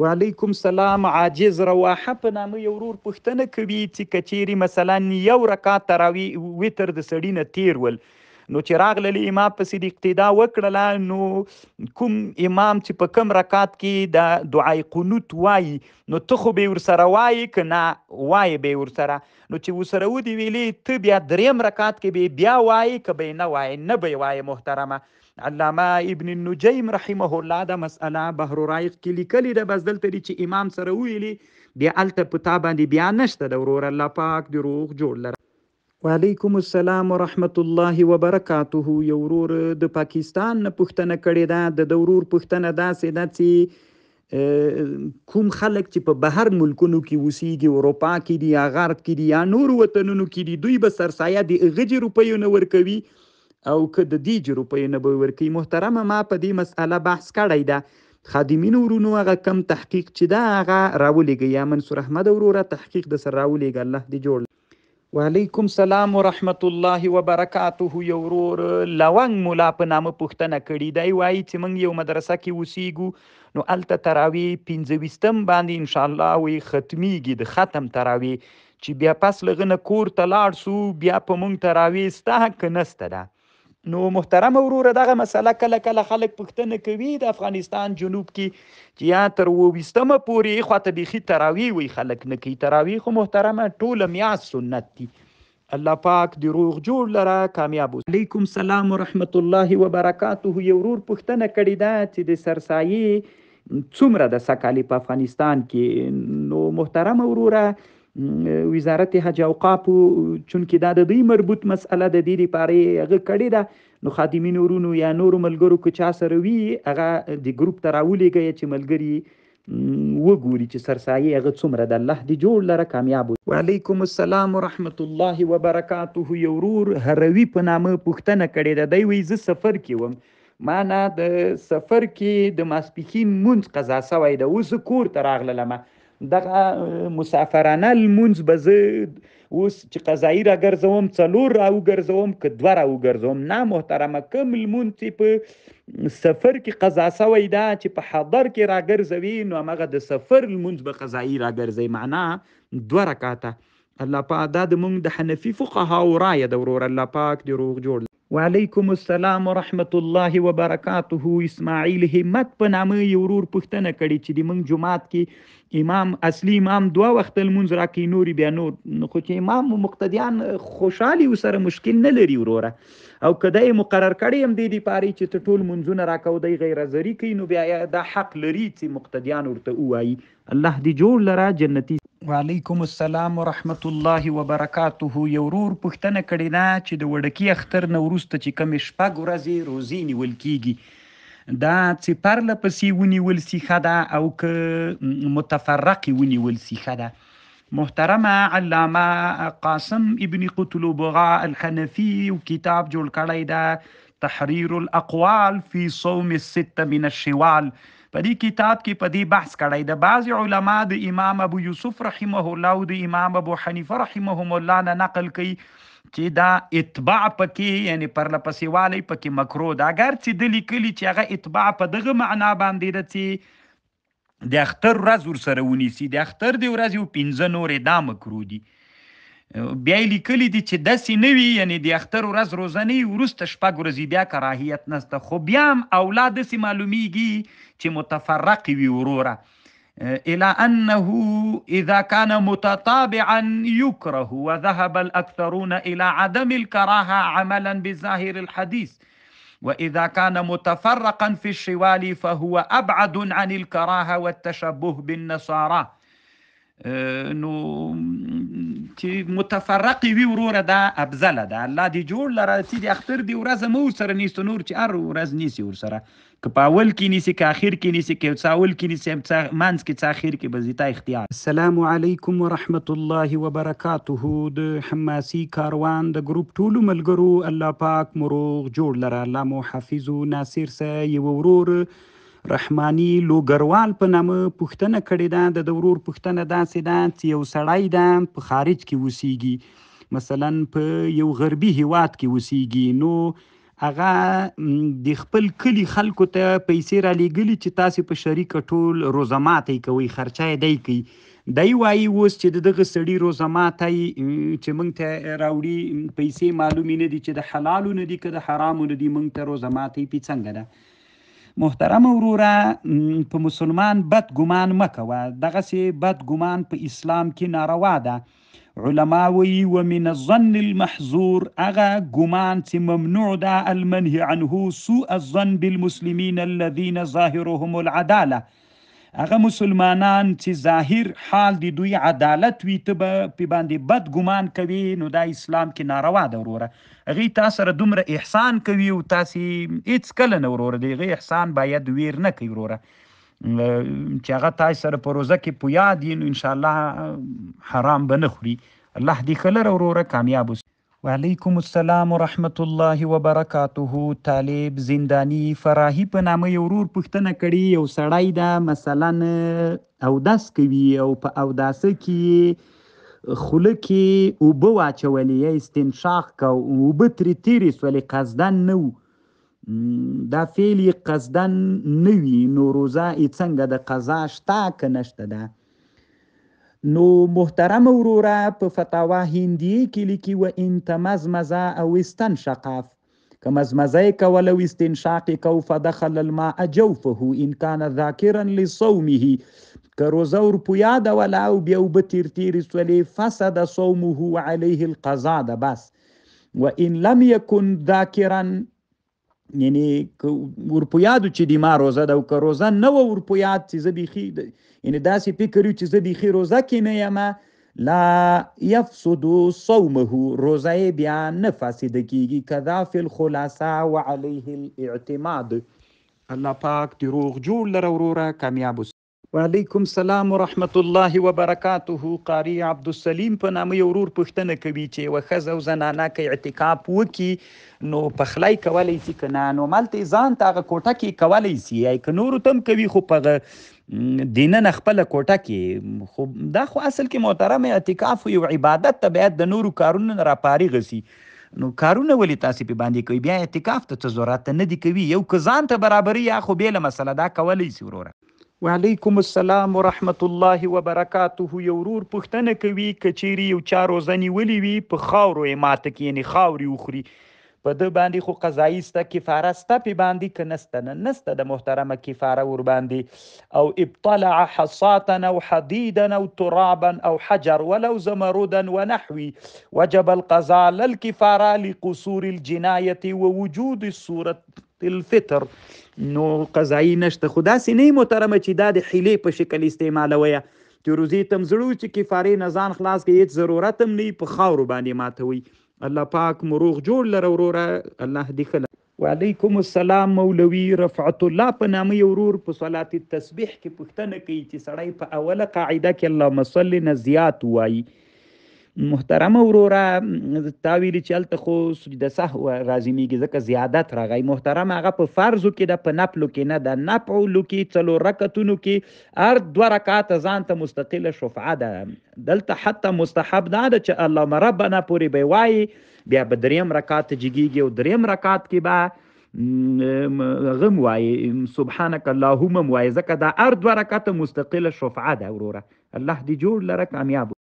وعلیکم سلام. عاجز رواحه په نامه یو ورور پوښتنه کوي چې که چیرې مثلا یو رکعت تراوی وتر د سړي نه تیر ول، نو چې راغلل امام پسې د اقتدا وکړله، نو کوم امام چې په کم رکعت کې د دعای قنوت وایي، نو ته خو به ورسره وایي که نه وایي به ورسره؟ نو چې ورسره ودې ویلې، ته بیا دریم رکعت کې به بیا وایي که به نه وایي؟ نه به وایي محترمه. علامه ابن النجیم رحمه الله دا مسأله بحر رایق کې لیکلې ده، بس دلته دي چې امام سره ویلي بیا هلته په تا باندې بیا نشته ده ورور. الله پاک د روغ جوړ لره. وعلیکم السلام ورحمت الله وبرکاته. یو ورور د پاکستان نه پوښتنه کړې ده. د ورور پوښتنه داسې ده چې کوم خلک چې په بهر ملکونو کې اوسیږي، اروپا کې دي یا غرب کې دي یا نور وطنونو کې دي، دوی به سرسایه د غجې روپیو نه ورکوي او که د دیجې روپیو نه به ورکوي؟ محترمه، ما په دې مسئله بحث کړی ده. خادمینو ورونو هغه کم تحقیق چې ده هغه راولېږئ، یا منصور احمد وروره تحقیق د سر راولېږه. الله دې جوړ. وعلیکم سلام ورحمت الله وبرکاته. یو ورور لونګ مولا په نامه پوښتنه کړې. دی وایي چې موږ یو مدرسه کې اوسیږو، نو هلته تراوی 15 باندې انشاءالله وی ختمیږي، د ختم تراوی چې بیا پس له هغه نه کور ته لاړ سو، بیا په موږ تراوی سته که نسته ده؟ نو محترمه وروره، دغه مسله کله کله خلک پوښتنه کوي د افغانستان جنوب کې چې یا تر 20 پورې خواته بیخي تراوی وي خلک نه کوي. تراوی خو محترمه ټوله میاشت سنت دي. الله پاک د روغ جوړ لره کامیاب اوسه. علیکم سلام ورحمت الله وبرکاته. یو ورور پوښتنه کړې ده چې د سرسایې څومره د سکالي په افغانستان کې؟ نو محترمه وروره، وزارت حج اوقافو چونکې دا د دوی مربوط مسئله د دې لپاره هغه کړې ده، نو خادمینو ورونو یا نورو ملګرو که چا سره وي هغه د ګروپ ته راولېږئ چې ملګري وګوري چې سرسایې هغه څومره ده. الله دې جوړ لره کامیاب. وعلیکم السلام ورحمت الله وبرکاته. یو ورور هروي په نامه پوښتنه کړې ده. دی وایي زه سفر کې وم، ما نه د سفر کې د ماسپښین مونځ قضا سوی ده، اوس زه کور ته راغللم، دغه مسافرانه لمونځ به زه اوس چې قضایي راګرځوم 4 راوګرځوم که 2 راوګرځوم؟ نه محترمه، کوم لمونځ چې په سفر کې قضا سوی ده چې په حضر کې راګرځوي، نو همغه د سفر لمونځ به قضایي راګرځوي، معنا 2 رکعته. الله پاک دا د مونږ د حنفي فقهاو رایه ده ورور. الله پاک دې روغ جوړ. وعلیکم السلام ورحمت الله وبرکاته. اسماعیل همت په نامه یو ورور پوښتنه کړې چې د موږ جماعت کې اصلي امام 2 وخت لمونځ راکوي، نوري بیا نور، خو چې امام مقتدیان خوشحالي ورسره مشکل نه لري وروره، او که دی مقرر کړی هم دې دپارې چې ته ټول منځونه راکوه، دی غیر حاضري کوي، نو بیا دا حق لري چې مقتدیان ورته ووایي. الله دې جوړ لره جنتي. وعلیکم السلام ورحمت الله وبرکاته. یو ورور پوښتنه کړې ده چې د وړکي اختر نه وروسته چې کومې 6 ورځې روزې نیول کیږي، دا چې پرله پسې ونیول سي ښه ده او که متفرقې ونیول سي ښه ده؟ محترمه، علامه قاسم ابن قطلبغا الحنفي کتاب جوړ کړی ده، تحریر الاقوال فی صوم 6 من الشوال. په دې کتاب کې په دې بحث کړی د بعض علما د امام ابو یوسف رحمه الله او د امام ابو حنیفه رحمهم الله نه نقل کوي چې دا اتباع پکې یعنی پرله پسې والی پکې مکروه ده، اگر چې د لیکلي چې هغه اتباع په دغه معنا باندې ده چې د اختر ورځ ورسره ونیسي، د اختر د ورځې او 15 نورې دا مکروه دي. بیا یې لیکلي دي چې داسې نه وي، یعنی د اختر ورځ روزنې وروسته 6 ورځې بیا کراهیت نسته، خو بیا هم اولا داسې معلومیږي چې متفرق وي وروره، الى انه اذا كان متتابعا يكره وذهب الاكثرون الى عدم الكراهه عملا بظاهر الحديث، واذا كان متفرقا في الشوال فهو ابعد عن الكراهه والتشبه بالنصارى. نو چې متفرق وي وروره دا افضله ده. الله دې جوړ لره چې د اختر دی ورځ مو ورسره نیسو، نور چې هر ورځ نیسي ورسره، که په اول کې نیسي که اخر کې نیسي، که څه اول کې نیسي منځ کې څه اخر کې به زیتا اختیار. السلام علیکم ورحمت الله وبرکاته. د حماسي کاروان د ګروپ ټولو ملګرو الله پاک مو روغ جوړ لره. الله مو حافظ و ناصر سه. یو ورور رحماني لوګروال په نامه پوښتنه کړې ده. د ورور پوښتنه داسې ده چې یو سړی ده په خارج کې اوسیږي، مثلا په یو غربي هیواد کې اوسیږي، نو هغه د خپل کلي خلکو ته پیسې رالیږلي چې تاسې په شریکه ټول روزه ماتی کوئ، خرچه یې دی کوي. دی وایي اوس چې د دغه سړي روزه ماتی چې موږ ته راوړي پیسې معلومې نه دي چې د حلالو نه دي که د حرامو نه دي، موږ ته روزه ماتی پې څنګه ده. محترمه وروره، په مسلمان بد ګمان مه کوه. دغسې بد ګمان په اسلام کې ناروا ده. علما وی ومن الظن المحظور، هغه ګمان چې ممنوع ده، المنهي عنه سوء الظن بالمسلمین الذين ظاهرهم العداله. هغه مسلمانان چې ظاهر حال د دوی عدالت وي، ته به پې باندې بد ګمان کوي، نو دا اسلام کې ناروا ده وروره. هغوی تا سره دومره احسان کوي او تاسې هېڅکله نه وروره د هغې احسان باید ویر نه کوي وروره، چې هغه تاسې سره په روزه کې پویا دي، نو انشاءالله حرام به نه خوري. الله دې ښه لره وروره، کامیاب اوسي. وعلیکم السلام ورحمت الله وبرکاته. طالب زندانی فراهی په نامه یو ورور پوښتنه کړې. یو سړی ده مثلا اودس کوي او په اوداسه کې خوله کې اوبه واچولې یا استنشاق کو، اوبه ترې تېرې سولې، قصدن نه و، دا فعل یې قصدن نه وي، نو روزه یې څنګه ده؟ قضا شته که نشته ده؟ نو محترم وروره، په فتاوا هندیه کې لیکي و ان تمزمز او استنشق، که مزمزه یې کوله او استنشاق یې کو، فدخل الماء جوفه ان کان ذاکرا لصومه، که روزه ورپویا دوله او بیا اوبه تیر تیرې سولې، فسد صومه علیه القضا ده بس. و ان لم یکن ذاکرا، یعنی که ورپویادو چې دی ما روزه ده، او که روزه نه وه ورپویاد چې زه بیخي یعنی داسې فکر یو چې زه بیخي روزه کې نه یم، لا یفسد صومه، روزه یې بیا نه فاسده کیږي. کذا فی الخلاصه وعلیه الاعتماد. الله پاک دې روغ جوړ لره وروره، کامیاب اوسه. وعلیکم السلام ورحمت الله وبرکاته. قاری عبدالسلیم په نامه یو ورور پوښتنه کوي چې یوه ښځه او زنانه که اعتکاف وکړي نو پخلی کولی شي که نه؟ نو هملته یې ځان ته هغه کوټه کې کولی شي، یا که نورو ته هم کوي، خو په دننه خپله کوټه کې. خو دا خو اصل کې محترم اعتکاف یو عبادت ته باید د نورو کارونو نه راپارغه شي. نو کارونه ولې تاسې پې باندې کوي؟ بیا اعتکاف ته څه ضرورت نه دي کوي. یو که ځان ته برابري یا خو بیله مسله، دا کولی شي وروره. وعلیکم السلام ورحمت الله وبرکاته. یو ورور پوښتنه کوي که چیرې یو چا روزه نیولې وي، په خاورو یې ماته کړي، یعنې خاورې وخوري، په ده باندې خو قضایي سته، کفاره سته پې باندې که نسته؟ نه، نسته د محترمه کفاره ور باندې. او ابتلع حصاتا او حدیدا او ترابا او حجر ولو زمردا ونحوي وجب القضاء للكفاره لقصور الجنايه ووجود صورة الفطر. نو قضایي نشته. خو داسې نه محترمه چې دا د حیلې په شکل استعمالویه، چې روزې ته م زړه و چې کفارې نه ځان خلاص کړي، هېڅ ضرورت هم نه وي، په خاورو باندې ماتوي. الله پاک مو روغ جوړ لره وروره، الله دې ښه لره. وعلیکم السلام. مولوي رفعت الله په نامه یو ورور په صلات التسبیح کې پوښتنه کوي چې سړی په اوله قاعده کې اللهم صل نه زیات وایي. محترمه وروره، تا ویلي چې هلته خو سجده سهو لازمیږي ځکه زیادت راغی. محترمه هغه په فرضو کې ده، په نفلو کې نه ده. نفلو کې 4 رکعتونو کې هر 2 رکعته ځان ته مستقله شفعه ده. دلته حتی مستحب دا ده چې اللهم ربنا پورې به وایي، بیا به 3 رکعت جګیږي او 3 رکعت کې به غم وایي، سبحانك اللهم وایي، ځکه دا هر 2 رکعته مستقله شفعه ده وروره. الله دې جوړ لره، کامیاب.